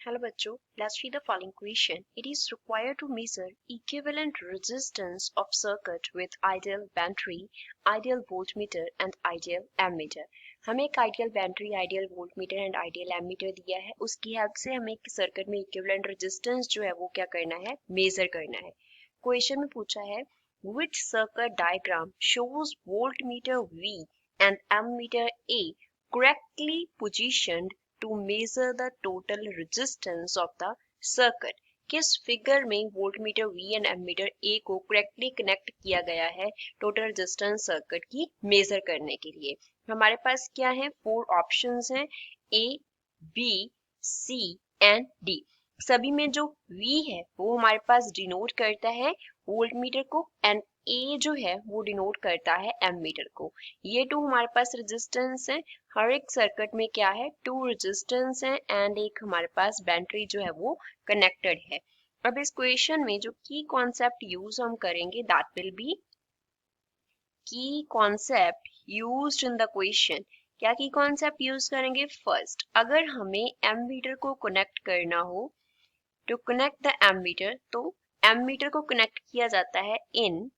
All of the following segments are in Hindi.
Hello bachcho, let's read the following question. It is required to measure equivalent resistance of circuit with ideal battery, ideal voltmeter and ideal ammeter. हमें एक ideal battery, ideal voltmeter and ideal ammeter दिया है. उसकी हेल्प से हमें एक सर्किट में इक्विवेलेंट रेजिस्टेंस जो है वो क्या करना है, मेजर करना है. क्वेश्चन में पूछा है which circuit diagram shows voltmeter V and ammeter A correctly positioned to measure the total resistance of the circuit. किस फिगर में voltmeter V and ammeter A को करेक्टली कनेक्ट किया गया है टोटल रेजिस्टेंस सर्किट की मेजर करने के लिए. हमारे पास क्या है, 4 ऑप्शंस हैं, A, B, C and D. सभी में जो V है वो हमारे पास डिनोट करता है वोल्टमीटर को एंड A जो है वो डिनोट करता है एमीटर को. ये 2 हमारे पास रेजिस्टेंस है. हर एक सर्किट में क्या है, 2 रेजिस्टेंस है एंड एक हमारे पास बैटरी जो है वो कनेक्टेड है. अब इस क्वेश्चन में जो की कॉन्सेप्ट यूज हम करेंगे दैट विल बी की concept used in the question. क्या की कॉन्सेप्ट यूज करेंगे? फर्स्ट, अगर हमें एमीटर को कनेक्ट करना हो, टू कनेक्ट द एमीटर, तो एमीटर को कनेक्ट किया जाता है इन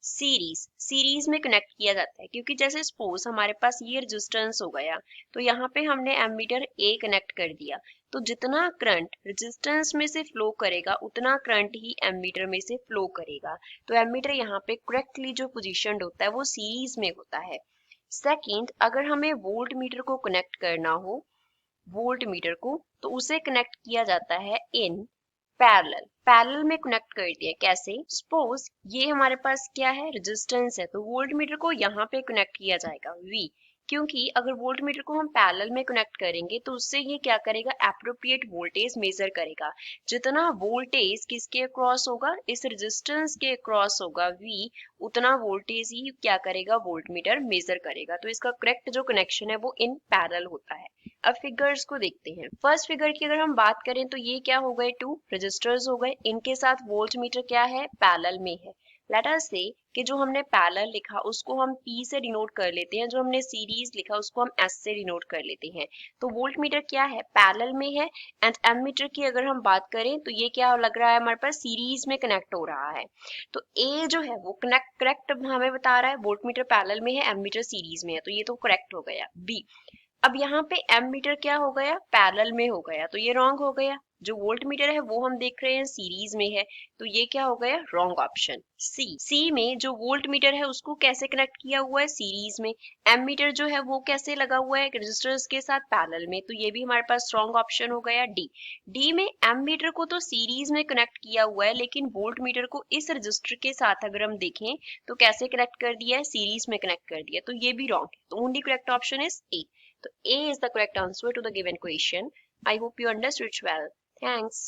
सीरीज में कनेक्ट किया जाता है. क्योंकि जैसे सपोज हमारे पास ये रेजिस्टेंस हो गया, तो यहाँ पे हमने एमीटर ए कनेक्ट कर दिया, तो जितना करंट रेजिस्टेंस में से फ्लो करेगा उतना करंट ही एमीटर में से फ्लो करेगा. तो एमीटर यहाँ पे करेक्टली जो पोजीशनड होता है वो सीरीज में होता है. सेकंड, अगर हमें वोल्ट मीटर को कनेक्ट करना हो, वोल्ट मीटर को, तो उसे कनेक्ट किया जाता है इन पैरेलल में कनेक्ट कर दिया. कैसे? सपोज ये हमारे पास क्या है, रेजिस्टेंस है, तो वोल्ट मीटर को यहाँ पे कनेक्ट किया जाएगा V. क्योंकि अगर वोल्ट मीटर को हम पैरेलल में कनेक्ट करेंगे तो उससे ये क्या करेगा, एप्रोप्रिएट वोल्टेज मेजर करेगा. जितना वोल्टेज किसके अक्रॉस होगा, इस रेजिस्टेंस के अक्रॉस होगा V, उतना वोल्टेज ही क्या करेगा, वोल्ट मीटर मेजर करेगा. तो इसका करेक्ट जो कनेक्शन है वो इन पैरेलल होता है. अब फिगर्स को देखते हैं. फर्स्ट फिगर की अगर हम बात करें तो ये क्या हो गए, 2 रजिस्टर्स हो गए, इनके साथ वोल्ट मीटर क्या है, पैरेलल में है. लेट अस से कि जो हमने पैरेलल लिखा उसको हम P से डिनोट कर लेते हैं, जो हमने सीरीज लिखा उसको हम S से डिनोट कर लेते हैं. तो वोल्ट मीटर क्या है, पैरेलल में है. एंड एमीटर की अगर हम बात करें तो ये क्या लग रहा है, हमारे पास सीरीज में कनेक्ट हो रहा है. तो A जो है वो करेक्ट हमें बता रहा है, वोल्ट मीटर पैरेलल में है, एमीटर सीरीज में है, तो ये तो करेक्ट हो गया. B, अब यहाँ पे एमीटर क्या हो गया, पैरेलल में हो गया, तो ये रॉन्ग हो गया. जो वोल्ट मीटर है वो हम देख रहे हैं सीरीज में है, तो ये क्या हो गया, रॉन्ग ऑप्शन. सी में जो वोल्ट मीटर है उसको कैसे कनेक्ट किया हुआ है, सीरीज में. एमीटर जो है वो कैसे लगा हुआ है, रजिस्टर्स के साथ पैरेलल में, तो ये भी हमारे पास रॉन्ग ऑप्शन हो गया. डी में एमीटर को तो सीरीज में कनेक्ट किया हुआ है, लेकिन वोल्ट मीटर को इस रजिस्टर के साथ अगर हम देखें तो कैसे कनेक्ट कर दिया है, सीरीज में कनेक्ट कर दिया, तो ये भी रॉन्ग है. तो only correct option is a. So A is the correct answer to the given question. I hope you understood well. Thanks.